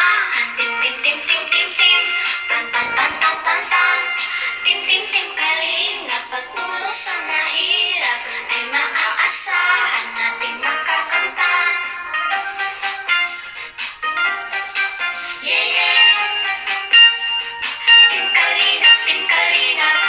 aasahan. Tim, tim, tim, tim, tim, tim. Tan, tan, tan, tan, tan, tan. Tim, tim, tim, kalingap. Pagtulong sa mahirap ay maaasahan nating makakamtan. Yeah, yeah. Tim kalingap, tim kalingap.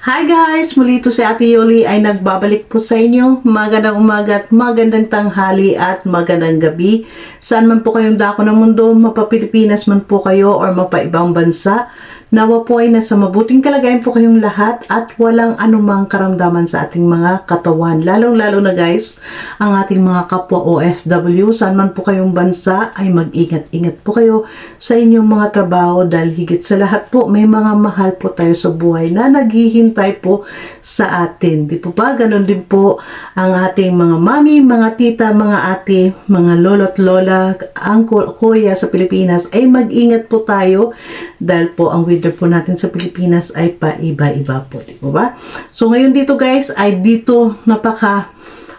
Hi guys! Muli ito si Ate Yoli ay nagbabalik po sa inyo. Magandang umaga at magandang tanghali at magandang gabi. Saan man po kayong dako ng mundo, mapa-Pilipinas man po kayo or mapa-ibang bansa, nawa po ay nasa mabuting kalagayan po kayong lahat at walang anumang karamdaman sa ating mga katawan. Lalong-lalo na guys, ang ating mga kapwa OFW, saan man po kayong bansa ay mag-ingat-ingat po kayo sa inyong mga trabaho dahil higit sa lahat po may mga mahal po tayo sa buhay na naghihintay po sa atin. Di po ba? Ganon din po ang ating mga mami, mga tita, mga ate, mga lolo't lola, uncle, kuya sa Pilipinas ay mag-ingat po tayo dahil po ang weather po natin sa Pilipinas ay paiba-iba po. Di po ba? So ngayon dito guys ay dito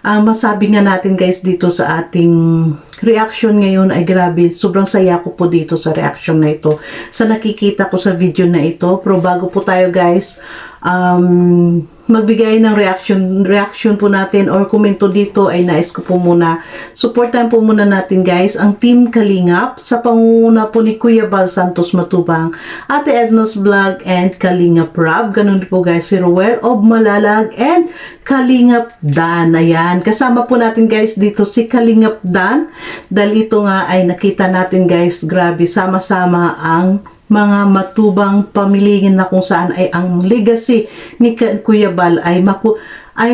masabi nga natin guys dito sa ating reaction ngayon ay grabe, sobrang saya ko po dito sa reaction na ito, sa nakikita ko sa video na ito. Pero bago po tayo guys magbigay ng reaction po natin or komento dito ay nais ko po muna supportan po muna natin guys ang Team Kalingap sa pangunguna po ni Kuya Bal Santos Matubang, Ate Edna's Vlog and Kalingap Rob. Ganun po guys si Roel of Malalag and Kalingap Dan. Ayan, kasama po natin guys dito si Kalingap Dan dahil ito nga ay nakita natin guys, grabe, sama-sama ang mga matubang pamilingin na kung saan ay ang legacy ni Kuya Bal ay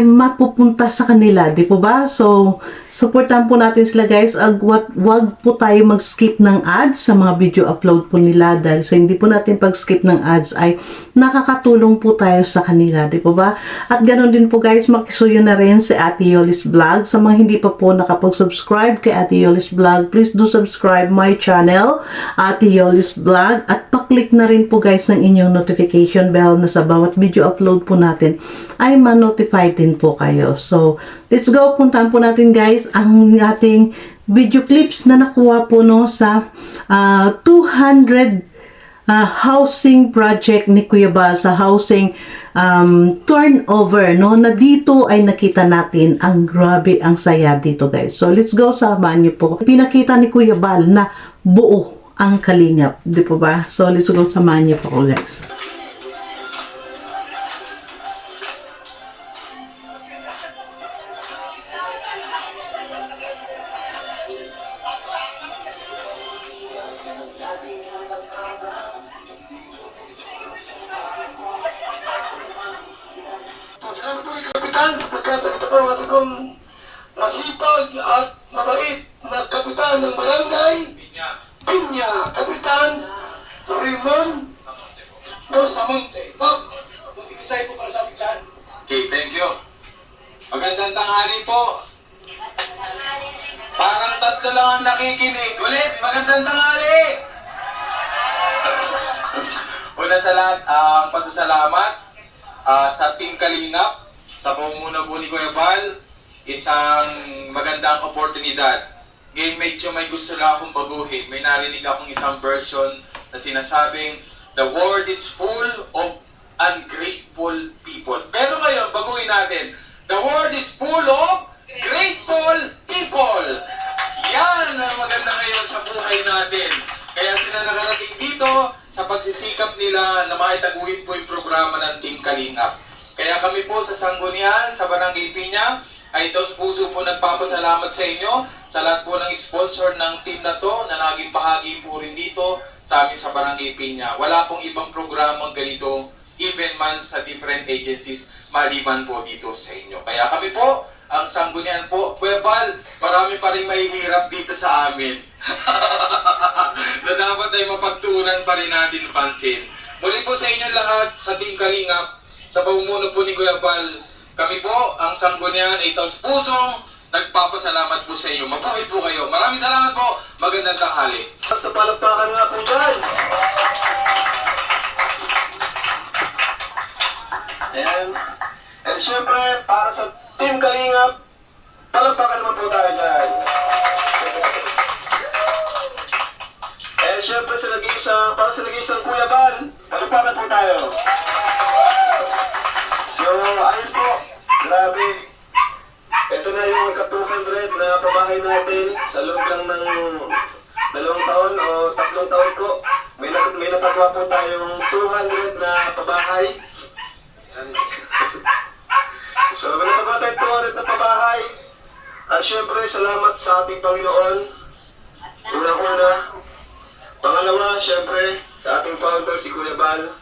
mapupunta sa kanila, di po ba? So, supportan po natin sila guys. Wag po tayo mag-skip ng ads sa mga video upload po nila dahil sa hindi po natin pag-skip ng ads ay nakakatulong po tayo sa kanila, di po ba? At ganoon din po guys, makisuyo na rin si Ate Yoli's Vlog. Sa mga hindi pa po nakapag-subscribe kay Ate Yoli's Vlog, please do subscribe my channel, Ate Yoli's Vlog, at pa-click na rin po guys ng inyong notification bell na sa bawat video upload po natin ay ma-notify din po kayo. So, let's go. Puntahan po natin guys ang ating video clips na nakuha po no sa 200 housing project ni Kuya Bal, sa housing turnover no, na dito ay nakita natin ang grabe ang saya dito guys. So, let's go. Samahan niyo po. Pinakita ni Kuya Bal na buo ang Kalingap, di po ba? So, let's go. Samahan niyo po guys. Salamat po kay Kapitan sapagkat ito po ang ating masipag at mabait na Kapitan ng Barangay Pinya, Kapitan Raymond Samonte. Bob, mag-ibisay po para sa ating. Okay, thank you. Magandang tanghali po. Parang tatlo lang ang nakikinig. Ulit, magandang tanghali. Una sa lahat, ang pasasalamat sa Team Kalingap, sa pamumuno po ni Kuya Bal, isang magandang oportunidad. Ngayon medyo may gusto lang akong baguhin. May narinig akong isang version na sinasabing, the world is full of ungrateful people. Pero ngayon, baguhin natin, the world is full of grateful people. Yan ang maganda ngayon sa buhay natin. Kaya sila nakarating dito sa pagsisikap nila na maitaguhin po yung programa ng Team Kalingap. Kaya kami po sa Sanggunian, sa Barangay Pinya, ay taos puso po nagpapasalamat sa inyo, sa lahat po ng sponsor ng team na to, na naging bahagi po rin dito sa amin sa Barangay Pinya. Wala pong ibang programang ganito, even man sa different agencies, maliban po dito sa inyo. Kaya kami po, ang Sanggunian po, Kuya Bal, marami pa rin mahihirap dito sa amin. Na dapat ay mapagtuunan pa rin natin pansin. Muli po sa inyo lahat, sa Team Kalingap, sa pamumuno po ni Kuya Bal, kami po, ang Sanggunian, ay taos pusong nagpapasalamat po sa inyo. Mabuhay po kayo. Maraming salamat po. Magandang tanghali. Basta palagpakan nga po dyan. Ayan. And syempre, para sa Team Kalingap, palagpakan naman po tayo dyan. para sa nag-iisang Kuya Bal. Palakpakan po tayo. So, ayun po. Grabe. Ito na yung ika-200 na pabahay natin sa loob lang ng 2 taon o 3 taon po. May natagawa po tayong 200 na pabahay. Yan. So, may natagawa tayong 200 na pabahay. At syempre, salamat sa ating Panginoon. Una-una. Pangalawa, syempre, sa ating founder, si Kuya Bal.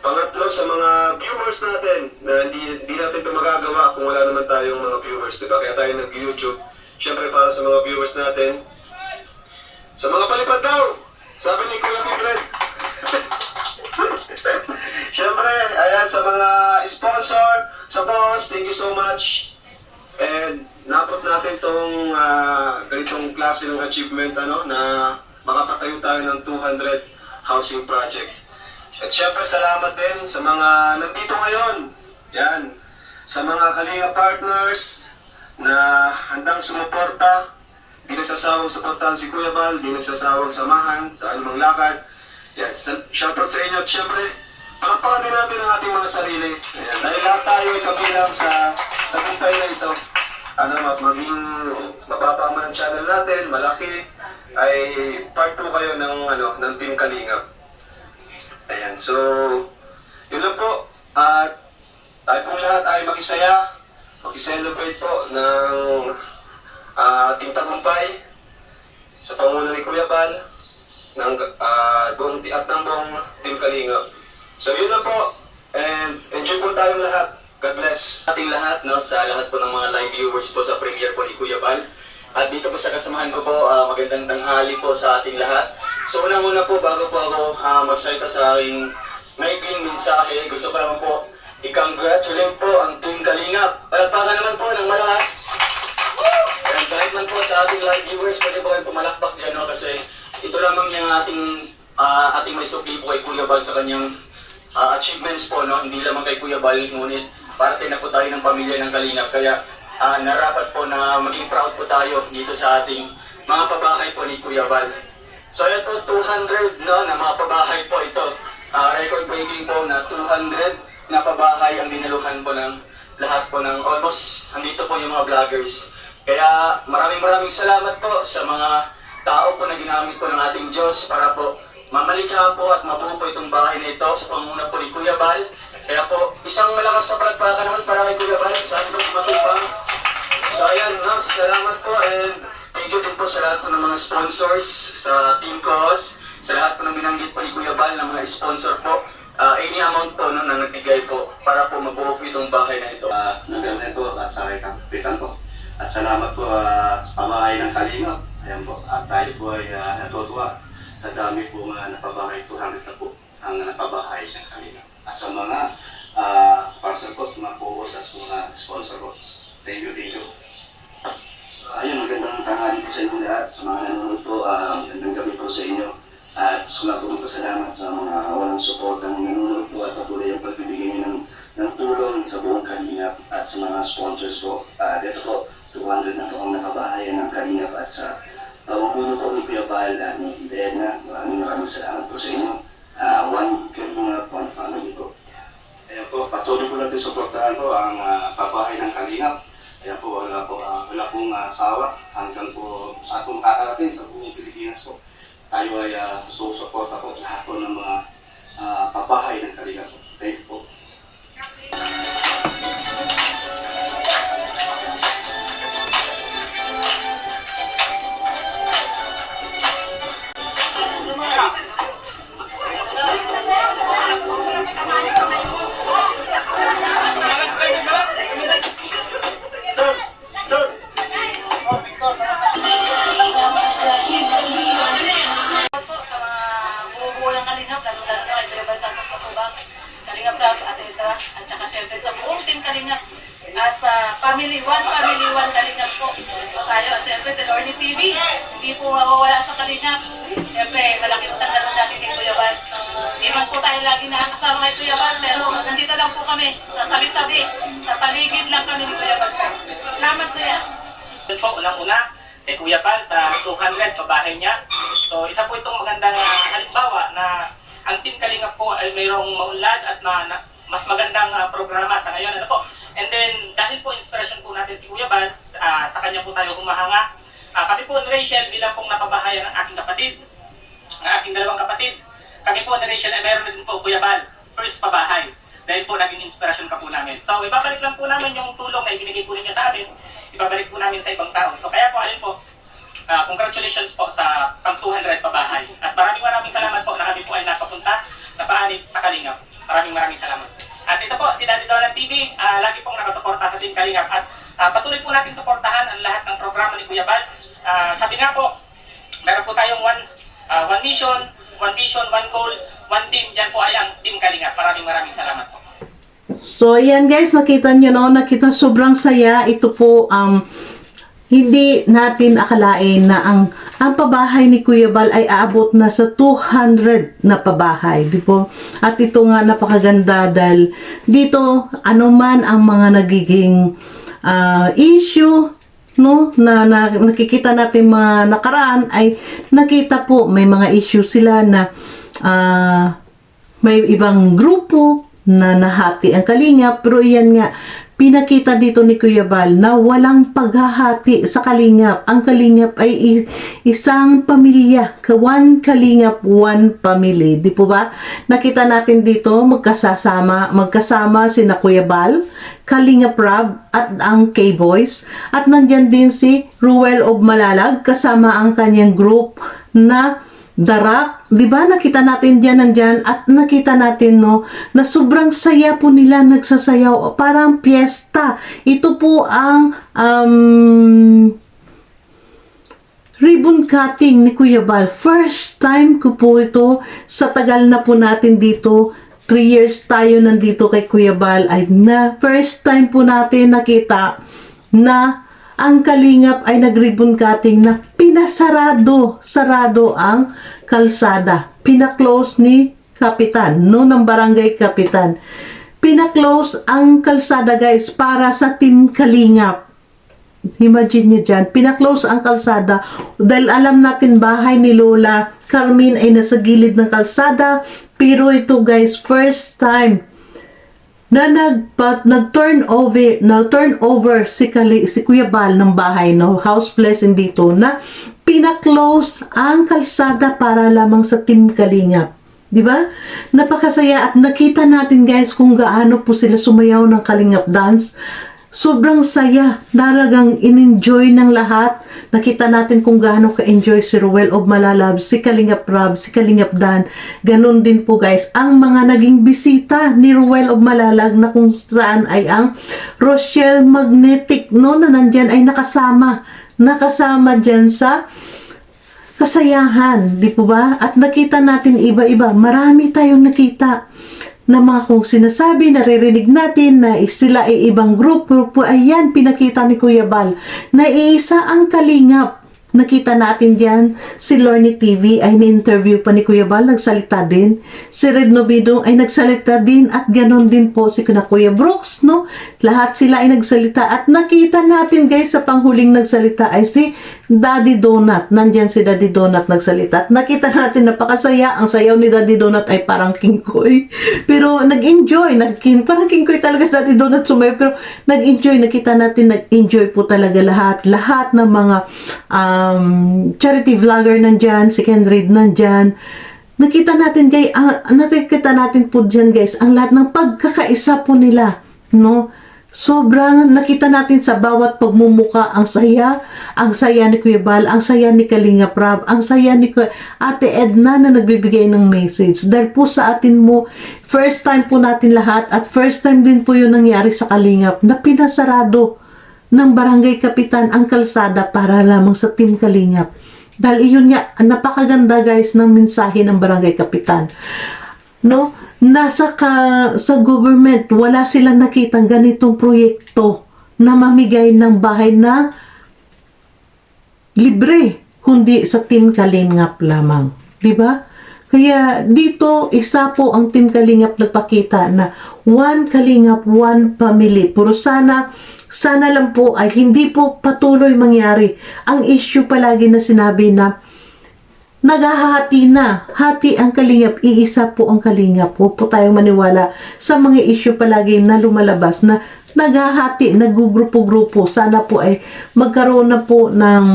Pangatlo, sa mga viewers natin na hindi natin ito magagawa kung wala naman tayong mga viewers, diba? Kaya tayo nag-YouTube. Syempre, para sa mga viewers natin. Sa mga palipad daw, sabi ni Kuya Fibred. Syempre, ayan, sa mga sponsor, sa boss, thank you so much. And napot natin itong ganitong klase ng achievement na makapatayo tayo ng 200 housing project. At syempre salamat din sa mga nandito ngayon. Yan. Sa mga Kalinga partners na handang sumuporta. Di nagsasawang suportahan si Kuya Bal, di nagsasawang samahan sa anumang lakad. Yan. Shoutout sa inyo at syempre, palakpakan din natin ang ating mga sarili. Ayan. Dahil lahat tayo ay kabilang sa tagumpay na ito. Maging mababa man ang channel natin, malaki, ay part 2 kayo ng Team Kalingap. Ayan, so, yun lang po. At tayo pong lahat ay makiselebrate po ng ating tagumpay sa panguna ni Kuya Bal ng buong Team Kalingap. So, yun lang po. And enjoy po tayong lahat. God bless. Ating lahat, sa lahat po ng mga live viewers po sa premiere po ni Kuya Bal. At dito po sa kasamahan ko po, magandang tanghali po sa ating lahat. So unang-una po, bago po ako magsalita sa aking maikling mensahe, gusto ko naman po i-congratulate po ang Team Kalingap. Palakpakan naman po ng malakas. And kahit man po sa ating live viewers, pwede po kayo pumalakpak dyan, kasi ito lamang yung ating may supli po kay Kuya Bal sa kanyang achievements po, hindi lamang kay Kuya Bal, ngunit parte na po tayo ng pamilya ng Kalingap. Kaya narapat po na maging proud po tayo dito sa ating mga pabahay po ni Kuya Bal. So ayan po, 200 na mga pabahay po ito. Record breaking po na 200 na pabahay ang dinaluhan po ng lahat po ng almost andito po yung mga vloggers. Kaya maraming salamat po sa mga tao po na ginamit po ng ating Diyos para po mamalikha po at mabuo po itong bahay na ito sa pangunguna po ni Kuya Bal. Kaya po, isang malakas na palakpakan naman para kay Kuya Bal, Santos Matubang. So ayan, salamat po, and thank you din po sa lahat po ng mga sponsors sa Team Cos, sa lahat po ng binanggit po ni Kuya Bal ng mga sponsor po. Any amount po na nagbigay po para po mabuo po itong bahay na ito. Naganda ito at sa kapitan ko. At salamat po sa pamahay ng Kalingap. Ayan po, at tayo po ay natutuwa sa dami po mga napabahay, 200 na po ang napabahay ng Kalingap. At sa mga partner ko, sa mga po-host at sa mga sponsor ko. Thank you. Ayun, magandang tanghali po sa inyo lahat. Sa mga nanonood po, magandang gabi po sa inyo. At sumagot po salamat sa mga walang support ng nanonood po at patuloy ang pagbibigay nyo ng tulong sa buong Kalingap at sa mga sponsors po. Dito po, 200 na po ang nakabahayan ng Kalingap at sa pamumuno po ni Kuya Bal at ni Tita Edna. Maraming salamat po sa inyo. One Kalingap, one family po. Ayan po, patuloy po natin suportahan po ang pabahay ng Kalingap. Ayan po, wala pong sawa hanggang po sa atong kakarating sa buong Pilipinas po. Tayo ay susuporta po lahat po ng mga pabahay ng Kalingap po. Thank you po. At saka syempre sa buong Team Kalingap, as family, one Kalingap po. So tayo, at syempre sa Lorny TV, hindi po mawawala sa Kalingap. Syempre, malaking tanggalan natin kay Kuya Bal. Hindi man po tayo lagi nakakasama kay Kuya Bal, pero nandito lang po kami sa tabi-tabi, sa paligid lang kami ni Kuya Bal. Salamat Kuya. Po, unang-una, kay Kuya Bal sa 200 pabahay niya. So isa po itong magandang halimbawa na ang Team Kalingap po ay mayroong maunlad at mas magandang programa sa ngayon. Ano po? And then dahil po inspiration po natin si Kuya Bal, sa kanya po tayo humahanga. Kami po ni Rachel bilang pong napabahayan ng aking kapatid, ng aking dalawang kapatid. Kami po ni Rachel ay mayroon din po Kuya Bal, first pabahay. Dahil po naging inspiration ka po namin. So ibabalik lang po namin yung tulong na ibinigay po ninyo sa amin. Ibabalik po namin sa ibang tao. So kaya po alin po, congratulations po sa pang 200 pabahay. At maraming salamat po na kami po ay napapunta, napaanib sa Kalingap. Maraming salamat. At ito po, si Daddy Donald TV, lagi pong nakasuporta sa Team Kalingap. At patuloy po natin suportahan ang lahat ng programa ni Kuya Bal. Sabi nga po, meron po tayong one mission, one vision, one goal, one team. Yan po ay ang Team Kalingap. Maraming salamat po. So, ayan guys, nakita nyo, no? Nakita sobrang saya. Ito po, hindi natin akalain na ang pabahay ni Kuya Bal ay aabot na sa 200 na pabahay, di po? At ito nga napakaganda dahil dito, anuman ang mga nagiging issue, no, na nakikita natin mga nakaraan, ay nakita po may mga issue sila na may ibang grupo na nahati ang Kalingap, pero iyan nga pinakita dito ni Kuya Bal na walang paghahati sa Kalingap. Ang Kalingap ay isang pamilya, one Kalingap, one family, di po ba? Nakita natin dito magkasama sina Kuya Bal, Kalingap Rab at ang K-Boys, at nandyan din si Ruel of Malalag kasama ang kanyang group na Darak, di ba? Nakita natin diyan nandyan, at nakita natin, no, na sobrang saya po nila nagsasayaw, parang piyesta. Ito po ang ribbon cutting ni Kuya Bal. First time ko po ito sa tagal na po natin dito. 3 years tayo nandito kay Kuya Bal, ay na first time po natin nakita na ang Kalingap ay nag-ribbon cutting na sarado ang kalsada. Pina-close ni Kapitan, no, ng Barangay Kapitan. Pina-close ang kalsada guys para sa Team Kalingap. Imagine nyo dyan, pina-close ang kalsada dahil alam natin bahay ni Lola Carmen ay nasa gilid ng kalsada, pero ito guys, first time na nag-turn over si Kuya Bal ng bahay, no, house blessing dito, na pina-close ang kalsada para lamang sa Team Kalingap. Di ba? Napakasaya, at nakita natin guys kung gaano po sila sumayaw ng Kalingap dance. Sobrang saya, talagang in-enjoy ng lahat. Nakita natin kung gaano ka-enjoy si Ruel of Malalab, si Kalingap Rab, si Kalingap Dan. Ganon din po guys, ang mga naging bisita ni Ruel of Malalag na kung saan ay ang Rochelle Magnetic, no, na nandyan ay nakasama dyan sa kasayahan, di po ba? At nakita natin iba-iba, marami tayong nakita na mga kung sinasabi, naririnig natin na sila ay ibang grupo, ayan, pinakita ni Kuya Bal na iisa ang Kalingap. Nakita natin dyan, si Lorny TV ay ni-interview pa ni Kuya Bal, nagsalita din. Si Red Novido ay nagsalita din, at ganon din po si Kuya Brooks, no? Lahat sila ay nagsalita, at nakita natin guys sa panghuling nagsalita ay si Daddy Donut. Nandyan si Daddy Donut nagsalita. At nakita natin napakasaya. Ang sayaw ni Daddy Donut ay parang King Koy. Pero nag-enjoy. Parang King Koy talaga si Daddy Donut sumayaw. Pero nag-enjoy. Nakita natin nag-enjoy po talaga lahat. Lahat ng mga charity vlogger nandyan. Si Ken Reid nandyan. Nakita natin po dyan guys ang lahat ng pagkakaisa po nila. No? Sobrang nakita natin sa bawat pagmumuka ang saya ni Kuya Bal, ang saya ni Kalingap Rab, ang saya ni Ate Edna na nagbibigay ng message. Dahil po sa atin mo, first time po natin lahat, at first time din po yun nangyari sa Kalingap, na pinasarado ng Barangay Kapitan ang kalsada para lamang sa Team Kalingap. Dahil iyon nga, napakaganda guys ng mensahe ng Barangay Kapitan. No? Sa government, wala silang nakitang ganitong proyekto na mamigay ng bahay na libre, kundi sa Team Kalingap lamang. Diba? Kaya dito, isa po ang Team Kalingap nagpakita na one Kalingap, one family. Puro sana sana lang po ay hindi po patuloy mangyari ang issue palagi na sinabi na naghahati na. Hati ang kalingap. Iisa po ang kalingap. Huwag po tayong maniwala sa mga issue palagi na lumalabas na naghahati, nagugrupo-grupo. Sana po ay magkaroon na po ng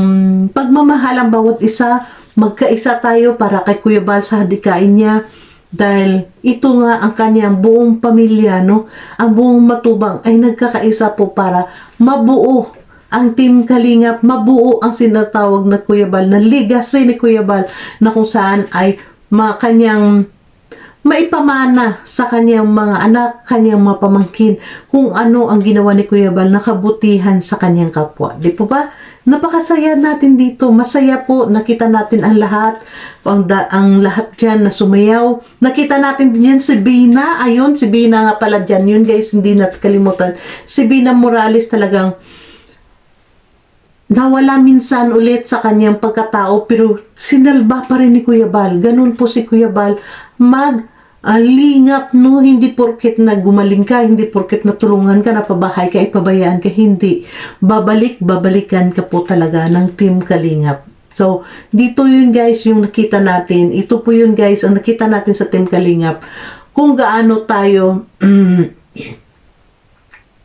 pagmamahal ang bawat isa. Magkaisa tayo para kay Kuya Bal sa hadikain niya. Dahil ito nga ang kanyang buong pamilya, no? Ang buong matubang ay nagkakaisa po para mabuo ang Team Kalingap, mabuo ang sinatawag na Kuya Bal, na legacy ni Kuya Bal, na kung saan ay kanyang maipamana sa kanyang mga anak, kanyang mga pamangkin, kung ano ang ginawa ni Kuya Bal na kabutihan sa kanyang kapwa. Di po ba? Napakasaya natin dito. Masaya po. Nakita natin ang lahat. Ang lahat dyan na sumayaw. Nakita natin din yan si Bina. Ayun, si Bina nga pala dyan. Yun guys, hindi natin kalimutan. Si Bina Morales talagang nawala minsan ulit sa kanyang pagkatao, pero sinalba pa rin ni Kuya Bal. Ganun po si Kuya Bal lingap, no? Hindi porket nagumaling ka, hindi porket natulungan ka, napabahay ka, ipabayaan ka, hindi. Babalikan ka po talaga ng Team Kalingap. So, dito yun guys, yung nakita natin. Ito po yun guys, ang nakita natin sa Team Kalingap. Kung gaano tayo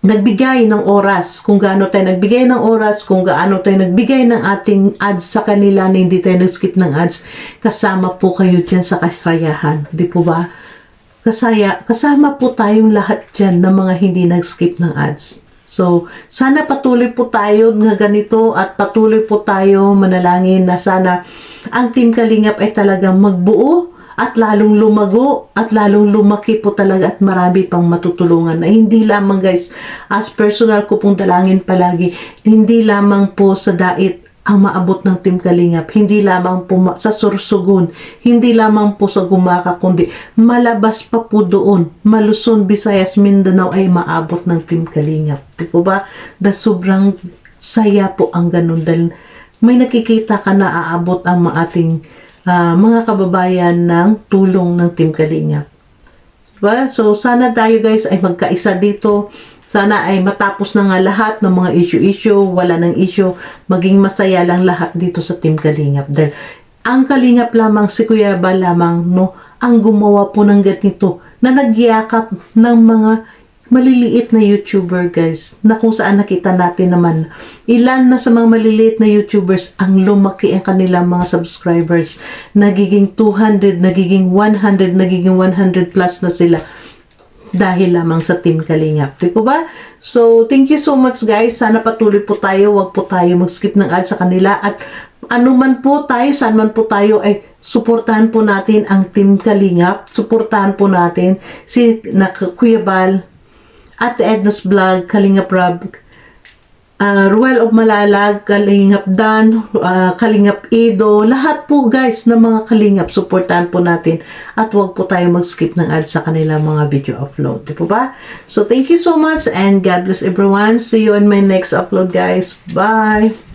nagbigay ng oras, kung gaano tayo nagbigay ng oras, kung gaano tayo nagbigay ng ating ads sa kanila na hindi tayo nag-skip ng ads, kasama po kayo dyan sa kasayahan. Di po ba? Kasama po tayong lahat dyan na mga hindi nag-skip ng ads. So, sana patuloy po tayo nga ganito at patuloy po tayo manalangin na sana ang Team Kalingap ay talagang magbuo at lalong lumago at lalong lumaki po talaga at marami pang matutulungan na hindi lamang guys, as personal ko pong dalangin palagi, hindi lamang po sa dait ang maabot ng Team Kalingap, hindi lamang po sa Sorsogon, hindi lamang po sa Gumaka, kundi malabas pa po doon, Maluson, Visayas, Mindanao ay maabot ng Team Kalingap. Di po ba? Dahil sobrang saya po ang ganun dahil may nakikita ka na aabot ang ating mga kababayan ng tulong ng Team Kalingap. Diba? So, sana tayo guys ay magkaisa dito. Sana ay matapos na nga lahat ng mga issue-issue, wala ng issue, maging masaya lang lahat dito sa Team Kalingap. Dahil ang Kalingap lamang, si Kuya Bal lamang, no, ang gumawa po ng ganito, na nagyakap ng mga maliliit na YouTuber guys, na kung saan nakita natin naman ilan na sa mga maliliit na YouTubers ang lumaki ang kanilang mga subscribers, nagiging 200, nagiging 100, nagiging 100 plus na sila dahil lamang sa Team Kalingap. Di po ba? So, thank you so much guys. Sana patuloy po tayo, wag po tayo mag-skip ng ads sa kanila at ano man po tayo, saan man po tayo ay suportahan po natin ang Team Kalingap, suportahan po natin si Kuya Bal, Ate Edna's Vlog, Kalingap Rob, Ruel of Malalag, Kalingap Dan, Kalingap Edo, lahat po guys ng mga Kalingap, supportahan po natin at huwag po tayo mag-skip ng ads sa kanila mga video upload. Di po ba? So thank you so much and God bless everyone. See you on my next upload guys. Bye!